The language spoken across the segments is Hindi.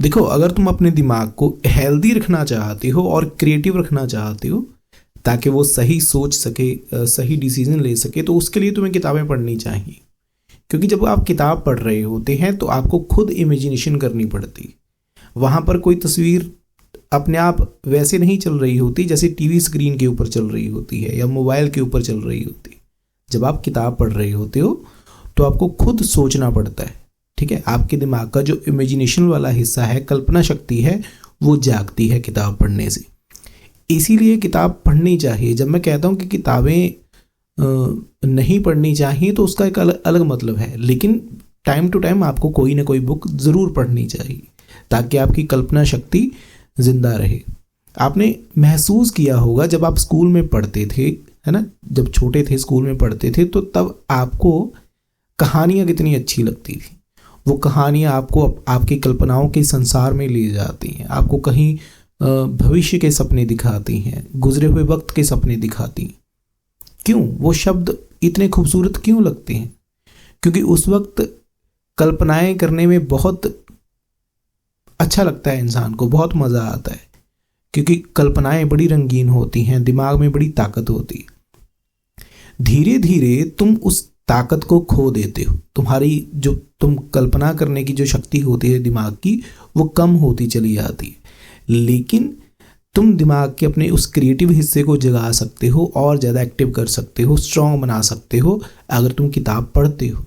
देखो, अगर तुम अपने दिमाग को हेल्दी रखना चाहते हो और क्रिएटिव रखना चाहते हो ताकि वो सही सोच सके, सही डिसीजन ले सके, तो उसके लिए तुम्हें किताबें पढ़नी चाहिए। क्योंकि जब आप किताब पढ़ रहे होते हैं तो आपको खुद इमेजिनेशन करनी पड़ती। वहाँ पर कोई तस्वीर अपने आप वैसे नहीं चल रही होती जैसे टीवी स्क्रीन के ऊपर चल रही होती है या मोबाइल के ऊपर चल रही होती। जब आप किताब पढ़ रहे होते हो तो आपको खुद सोचना पड़ता है, ठीक है। आपके दिमाग का जो इमेजिनेशन वाला हिस्सा है, कल्पना शक्ति है, वो जागती है किताब पढ़ने से। इसीलिए किताब पढ़नी चाहिए। जब मैं कहता हूँ कि किताबें नहीं पढ़नी चाहिए तो उसका एक अलग मतलब है, लेकिन टाइम टू टाइम आपको कोई ना कोई बुक ज़रूर पढ़नी चाहिए ताकि आपकी कल्पना शक्ति जिंदा रहे। आपने महसूस किया होगा जब आप स्कूल में पढ़ते थे, है ना, जब छोटे थे स्कूल में पढ़ते थे, तो तब आपको कहानियाँ कितनी अच्छी लगती थी। वो कहानियाँ आपको आपकी कल्पनाओं के संसार में ले जाती हैं, आपको कहीं भविष्य के सपने दिखाती हैं, गुजरे हुए वक्त के सपने दिखाती हैं। क्यों? वो शब्द इतने खूबसूरत क्यों लगते हैं? क्योंकि उस वक्त कल्पनाएं करने में बहुत अच्छा लगता है इंसान को, बहुत मज़ा आता है, क्योंकि कल्पनाएं बड़ी रंगीन होती हैं, दिमाग में बड़ी ताकत होती है। धीरे धीरे तुम उस ताकत को खो देते हो। तुम्हारी जो तुम कल्पना करने की जो शक्ति होती है दिमाग की, वो कम होती चली जाती है। लेकिन तुम दिमाग के अपने उस क्रिएटिव हिस्से को जगा सकते हो और ज़्यादा एक्टिव कर सकते हो, स्ट्रॉन्ग बना सकते हो अगर तुम किताब पढ़ते हो।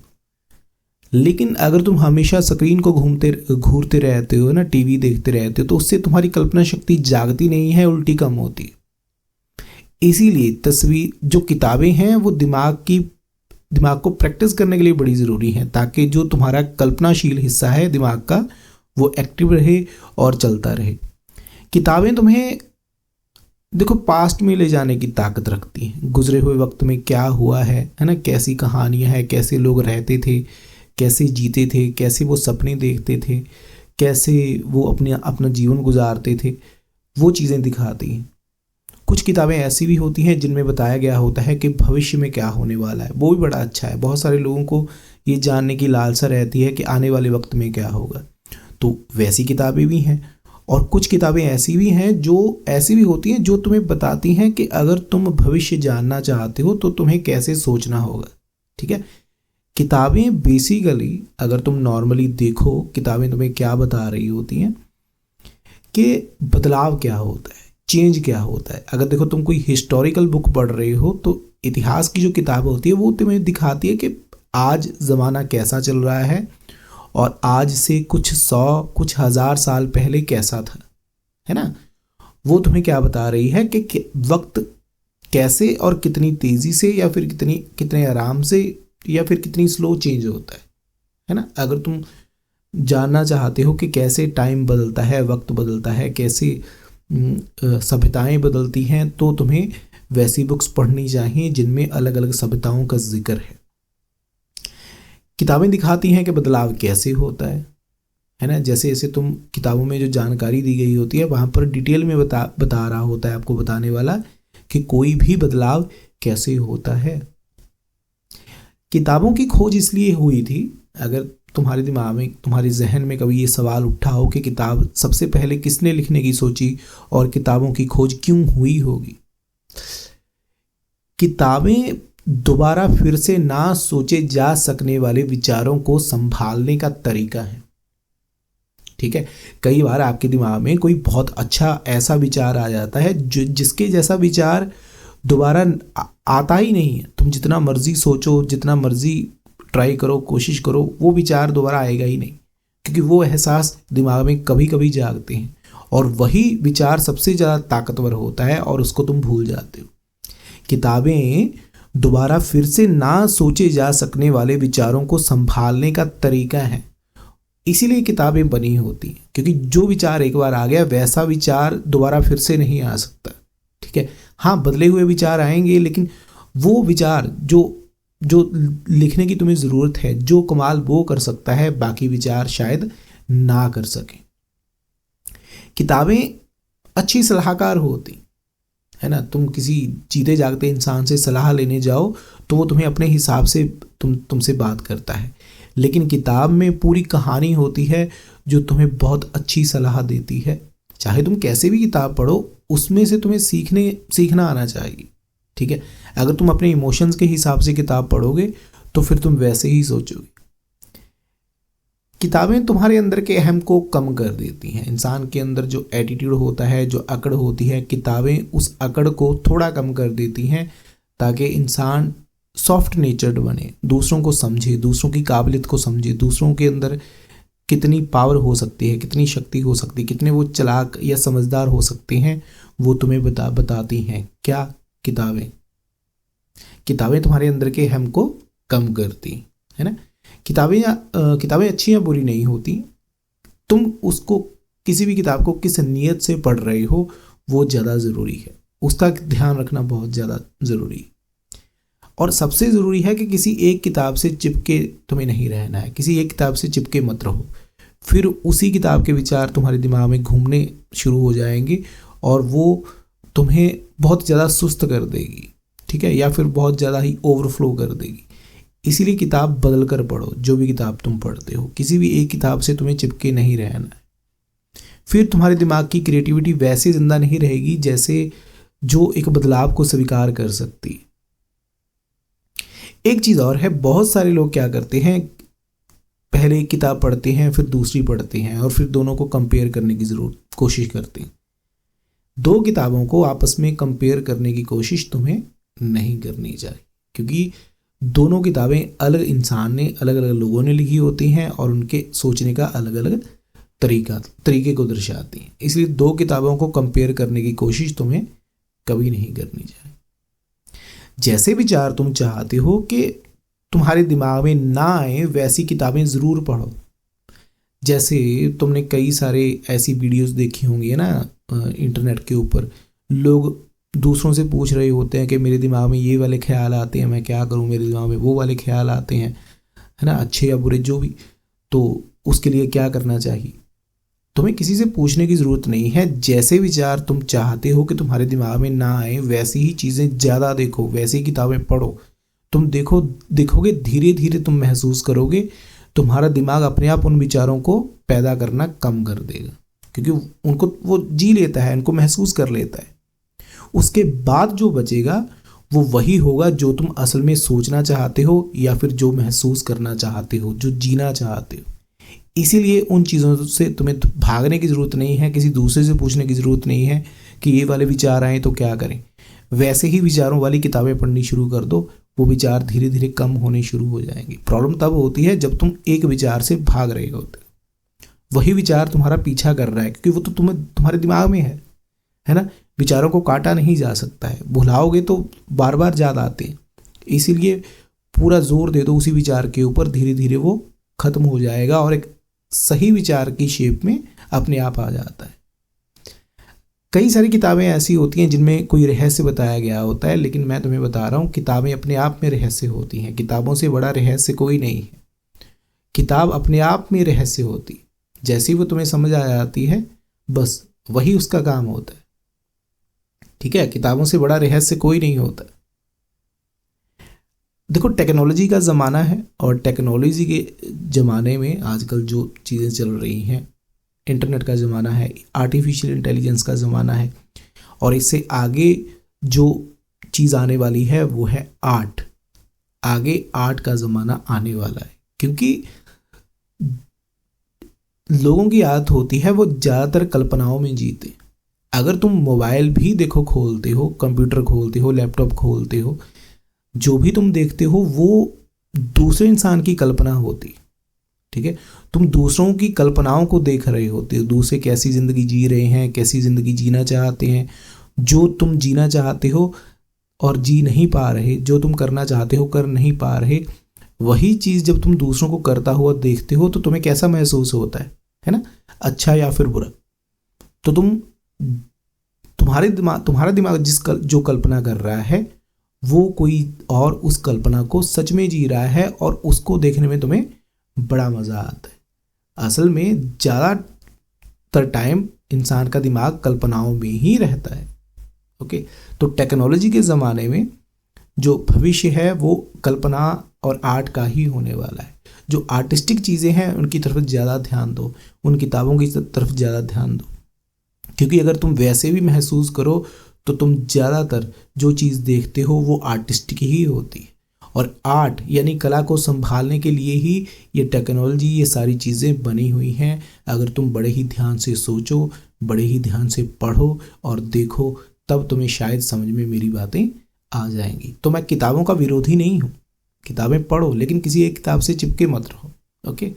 लेकिन अगर तुम हमेशा स्क्रीन को घूरते रहते हो ना, टीवी देखते रहते हो, तो उससे तुम्हारी कल्पना शक्ति जागती नहीं है, उल्टी कम होती है। इसीलिए तस्वीर जो किताबें हैं वो दिमाग को प्रैक्टिस करने के लिए बड़ी ज़रूरी है, ताकि जो तुम्हारा कल्पनाशील हिस्सा है दिमाग का वो एक्टिव रहे और चलता रहे। किताबें तुम्हें देखो पास्ट में ले जाने की ताकत रखती हैं। गुजरे हुए वक्त में क्या हुआ है ना, कैसी कहानियाँ हैं, कैसे लोग रहते थे, कैसे जीते थे, कैसे वो सपने देखते थे, कैसे वो अपना जीवन गुजारते थे, वो चीज़ें दिखाती हैं। कुछ किताबें ऐसी भी होती हैं जिनमें बताया गया होता है कि भविष्य में क्या होने वाला है, वो भी बड़ा अच्छा है। बहुत सारे लोगों को ये जानने की लालसा रहती है कि आने वाले वक्त में क्या होगा, तो वैसी किताबें भी हैं। और कुछ किताबें ऐसी भी हैं जो ऐसी भी होती हैं जो तुम्हें बताती हैं कि अगर तुम भविष्य जानना चाहते हो तो तुम्हें कैसे सोचना होगा, ठीक है। किताबें बेसिकली अगर तुम नॉर्मली देखो, किताबें तुम्हें क्या बता रही होती हैं कि बदलाव क्या होता है, चेंज क्या होता है। अगर देखो तुम कोई हिस्टोरिकल बुक पढ़ रहे हो तो इतिहास की जो किताब होती है वो तुम्हें दिखाती है कि आज ज़माना कैसा चल रहा है और आज से कुछ 100 कुछ 1000 साल पहले कैसा था, है ना। वो तुम्हें क्या बता रही है कि वक्त कैसे और कितनी तेज़ी से या फिर कितने आराम से या फिर कितनी स्लो चेंज होता है ना। अगर तुम जानना चाहते हो कि कैसे टाइम बदलता है, वक्त बदलता है, कैसे सभ्यताएं बदलती हैं, तो तुम्हें वैसी बुक्स पढ़नी चाहिए जिनमें अलग अलग सभ्यताओं का जिक्र है। किताबें दिखाती हैं कि बदलाव कैसे होता है ना। जैसे जैसे तुम किताबों में जो जानकारी दी गई होती है वहाँ पर डिटेल में बता रहा होता है आपको बताने वाला कि कोई भी बदलाव कैसे होता है। किताबों की खोज इसलिए हुई थी, अगर तुम्हारे दिमाग में, तुम्हारे जहन में कभी ये सवाल उठा हो कि किताब सबसे पहले किसने लिखने की सोची और किताबों की खोज क्यों हुई होगी। किताबें दोबारा फिर से ना सोचे जा सकने वाले विचारों को संभालने का तरीका है, ठीक है। कई बार आपके दिमाग में कोई बहुत अच्छा ऐसा विचार आ जाता है जिसके जैसा विचार दोबारा आता ही नहीं है। तुम जितना मर्जी सोचो, जितना मर्जी ट्राई करो, कोशिश करो, वो विचार दोबारा आएगा ही नहीं, क्योंकि वो एहसास दिमाग में कभी कभी जागते हैं और वही विचार सबसे ज़्यादा ताकतवर होता है और उसको तुम भूल जाते हो। किताबें दोबारा फिर से ना सोचे जा सकने वाले विचारों को संभालने का तरीका है, इसीलिए किताबें बनी होती हैं। क्योंकि जो विचार एक बार आ गया वैसा विचार दोबारा फिर से नहीं आ सकता, ठीक है। हाँ, बदले हुए विचार आएंगे, लेकिन वो विचार जो लिखने की तुम्हें ज़रूरत है, जो कमाल वो कर सकता है, बाकी विचार शायद ना कर सकें। किताबें अच्छी सलाहकार होती है ना। तुम किसी जीते जागते इंसान से सलाह लेने जाओ तो वो तुम्हें अपने हिसाब से तुमसे बात करता है, लेकिन किताब में पूरी कहानी होती है, जो तुम्हें बहुत अच्छी सलाह देती है। चाहे तुम कैसे भी किताब पढ़ो, उसमें से तुम्हें सीखना आना चाहिए। ठीक है, अगर तुम अपने इमोशंस के हिसाब से किताब पढ़ोगे तो फिर तुम वैसे ही सोचोगे। किताबें तुम्हारे अंदर के अहम को कम कर देती हैं। इंसान के अंदर जो एटीट्यूड होता है, जो अकड़ होती है, किताबें उस अकड़ को थोड़ा कम कर देती हैं ताकि इंसान सॉफ्ट नेचर्ड बने, दूसरों को समझे, दूसरों की काबिलियत को समझे, दूसरों के अंदर कितनी पावर हो सकती है, कितनी शक्ति हो सकती है, कितने वो चालाक या समझदार हो सकते हैं, वो तुम्हें बताती हैं। क्या? किताबें तुम्हारे अंदर के अहम को कम करती है ना। किताबें अच्छी या बुरी नहीं होती, तुम उसको, किसी भी किताब को किस नीयत से पढ़ रहे हो वो ज़्यादा ज़रूरी है, उसका ध्यान रखना बहुत ज़्यादा ज़रूरी है। और सबसे ज़रूरी है कि किसी एक किताब से चिपके तुम्हें नहीं रहना है, किसी एक किताब से चिपके मत रहो, फिर उसी किताब के विचार तुम्हारे दिमाग में घूमने शुरू हो जाएंगे और वो तुम्हें बहुत ज़्यादा सुस्त कर देगी। ठीक है, या फिर बहुत ज़्यादा ही ओवरफ्लो कर देगी। इसीलिए किताब बदल कर पढ़ो। जो भी किताब तुम पढ़ते हो, किसी भी एक किताब से तुम्हें चिपके नहीं रहना है। फिर तुम्हारे दिमाग की क्रिएटिविटी वैसे जिंदा नहीं रहेगी जैसे जो एक बदलाव को स्वीकार कर सकती है। एक चीज़ और है, बहुत सारे लोग क्या करते हैं, पहले एक किताब पढ़ते हैं, फिर दूसरी पढ़ते हैं और फिर दोनों को कंपेयर करने की कोशिश करते हैं। दो किताबों को आपस में कंपेयर करने की कोशिश तुम्हें नहीं करनी चाहिए, क्योंकि दोनों किताबें अलग इंसान ने, अलग अलग लोगों ने लिखी होती हैं और उनके सोचने का अलग अलग तरीके को दर्शाती हैं। इसलिए दो किताबों को कंपेयर करने की कोशिश तुम्हें कभी नहीं करनी चाहिए। जैसे विचार तुम चाहते हो कि तुम्हारे दिमाग में ना आए, वैसी किताबें ज़रूर पढ़ो। जैसे तुमने कई सारे ऐसी वीडियोस देखी होंगी है ना इंटरनेट के ऊपर, लोग दूसरों से पूछ रहे होते हैं कि मेरे दिमाग में ये वाले ख्याल आते हैं, मैं क्या करूं, मेरे दिमाग में वो वाले ख्याल आते हैं, है ना, अच्छे या बुरे जो भी, तो उसके लिए क्या करना चाहिए। तुम्हें किसी से पूछने की ज़रूरत नहीं है। जैसे विचार तुम चाहते हो कि तुम्हारे दिमाग में ना आए, वैसी ही चीज़ें ज़्यादा देखो, वैसी ही किताबें पढ़ो। तुम देखोगे, धीरे धीरे तुम महसूस करोगे तुम्हारा दिमाग अपने आप उन विचारों को पैदा करना कम कर देगा, क्योंकि उनको वो जी लेता है, उनको महसूस कर लेता है। उसके बाद जो बचेगा वो वही होगा जो तुम असल में सोचना चाहते हो या फिर जो महसूस करना चाहते हो, जो जीना चाहते हो। इसीलिए उन चीज़ों से तुम्हें भागने की ज़रूरत नहीं है, किसी दूसरे से पूछने की ज़रूरत नहीं है कि ये वाले विचार आए तो क्या करें। वैसे ही विचारों वाली किताबें पढ़नी शुरू कर दो, वो विचार धीरे धीरे कम होने शुरू हो जाएंगे। प्रॉब्लम तब होती है जब तुम एक विचार से भाग रहे होते, वही विचार तुम्हारा पीछा कर रहा है, क्योंकि वो तो तुम्हारे दिमाग में है ना। विचारों को काटा नहीं जा सकता है, भुलाओगे तो बार बार याद आते हैं। इसीलिए पूरा जोर दे दो उसी विचार के ऊपर, धीरे धीरे वो खत्म हो जाएगा और एक सही विचार की शेप में अपने आप आ जाता है। कई सारी किताबें ऐसी होती हैं जिनमें कोई रहस्य बताया गया होता है, लेकिन मैं तुम्हें बता रहा हूँ किताबें अपने आप में रहस्य होती हैं। किताबों से बड़ा रहस्य कोई नहीं है। किताब अपने आप में रहस्य होती, जैसे ही वो तुम्हें समझ आ जाती है बस वही उसका काम होता है। ठीक है, किताबों से बड़ा रहस्य कोई नहीं होता। देखो, टेक्नोलॉजी का ज़माना है और टेक्नोलॉजी के ज़माने में आजकल जो चीज़ें चल रही हैं, इंटरनेट का ज़माना है, आर्टिफिशियल इंटेलिजेंस का ज़माना है, और इससे आगे जो चीज़ आने वाली है वो है आर्ट। आगे आर्ट का ज़माना आने वाला है, क्योंकि लोगों की आदत होती है वो ज़्यादातर कल्पनाओं में जीते। अगर तुम मोबाइल भी देखो खोलते हो, कंप्यूटर खोलते हो, लैपटॉप खोलते हो, जो भी तुम देखते हो वो दूसरे इंसान की कल्पना होती। ठीक है, तुम दूसरों की कल्पनाओं को देख रहे होते हो, दूसरे कैसी ज़िंदगी जी रहे हैं, कैसी ज़िंदगी जीना चाहते हैं। जो तुम जीना चाहते हो और जी नहीं पा रहे, जो तुम करना चाहते हो कर नहीं पा रहे, वही चीज़ जब तुम दूसरों को करता हुआ देखते हो तो तुम्हें कैसा महसूस होता है ना, अच्छा या फिर बुरा। तो तुम्हारा दिमाग जो कल्पना कर रहा है वो कोई और उस कल्पना को सच में जी रहा है और उसको देखने में तुम्हें बड़ा मज़ा आता है। असल में ज़्यादातर टाइम इंसान का दिमाग कल्पनाओं में ही रहता है। ओके, तो टेक्नोलॉजी के ज़माने में जो भविष्य है वो कल्पना और आर्ट का ही होने वाला है। जो आर्टिस्टिक चीज़ें हैं उनकी तरफ ज़्यादा ध्यान दो, उन किताबों की तरफ ज़्यादा ध्यान दो, क्योंकि अगर तुम वैसे भी महसूस करो तो तुम ज़्यादातर जो चीज़ देखते हो वो आर्टिस्टिक ही होती है। और आर्ट यानी कला को संभालने के लिए ही ये टेक्नोलॉजी, ये सारी चीज़ें बनी हुई हैं। अगर तुम बड़े ही ध्यान से सोचो, बड़े ही ध्यान से पढ़ो और देखो, तब तुम्हें शायद समझ में मेरी बातें आ जाएंगी। तो मैं किताबों का विरोधी नहीं हूँ, किताबें पढ़ो, लेकिन किसी एक किताब से चिपके मत रहो। ओके।